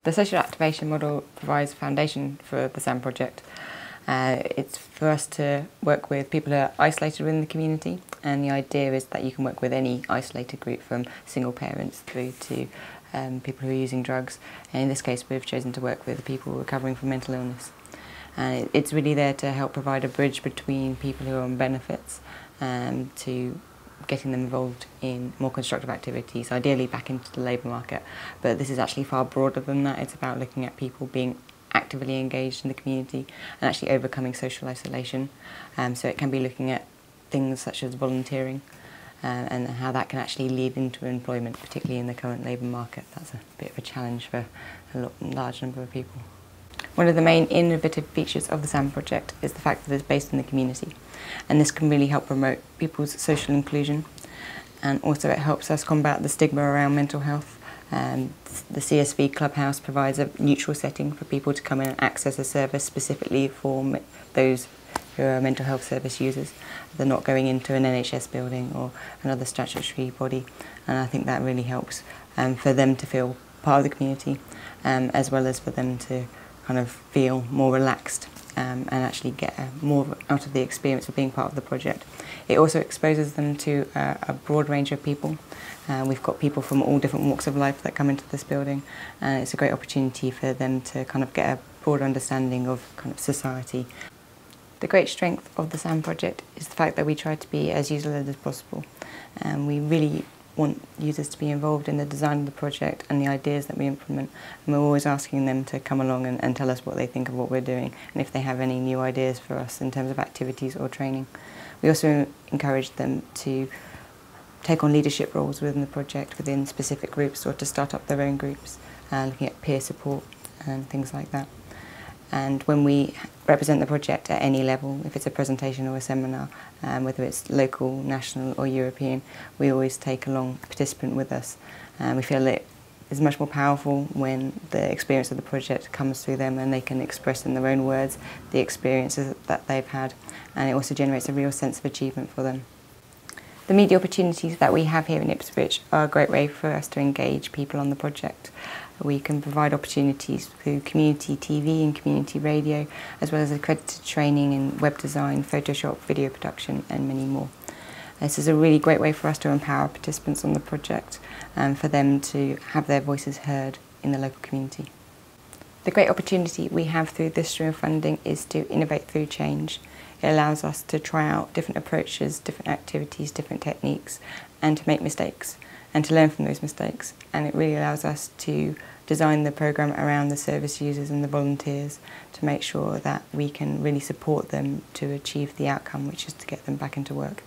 The social activation model provides a foundation for the SAM project. It's for us to work with people who are isolated within the community, and the idea is that you can work with any isolated group from single parents through to people who are using drugs. And in this case we've chosen to work with people recovering from mental illness. And it's really there to help provide a bridge between people who are on benefits to getting them involved in more constructive activities, ideally back into the labour market. But this is actually far broader than that. It's about looking at people being actively engaged in the community and actually overcoming social isolation. So it can be looking at things such as volunteering and how that can actually lead into employment, particularly in the current labour market. That's a bit of a challenge for a large number of people. One of the main innovative features of the SAM project is the fact that it's based in the community, and this can really help promote people's social inclusion, and also it helps us combat the stigma around mental health. The CSV Clubhouse provides a neutral setting for people to come in and access a service specifically for those who are mental health service users. They're not going into an NHS building or another statutory body, and I think that really helps for them to feel part of the community, as well as for them to kind of feel more relaxed and actually get more out of the experience of being part of the project. It also exposes them to a broad range of people. We've got people from all different walks of life that come into this building, and it's a great opportunity for them to kind of get a broad understanding of kind of society. The great strength of the SAM project is the fact that we try to be as user-led as possible, and we really want users to be involved in the design of the project and the ideas that we implement, and we're always asking them to come along and tell us what they think of what we're doing and if they have any new ideas for us in terms of activities or training. We also encourage them to take on leadership roles within the project, within specific groups, or to start up their own groups, looking at peer support and things like that. And when we represent the project at any level, if it's a presentation or a seminar, whether it's local, national or European, we always take along a participant with us. We feel it is much more powerful when the experience of the project comes through them and they can express in their own words the experiences that they've had, and it also generates a real sense of achievement for them. The media opportunities that we have here in Ipswich are a great way for us to engage people on the project. We can provide opportunities through community TV and community radio, as well as accredited training in web design, Photoshop, video production and many more. This is a really great way for us to empower participants on the project and for them to have their voices heard in the local community. The great opportunity we have through this stream of funding is to innovate through change. It allows us to try out different approaches, different activities, different techniques, and to make mistakes and to learn from those mistakes. And it really allows us to design the programme around the service users and the volunteers to make sure that we can really support them to achieve the outcome, which is to get them back into work.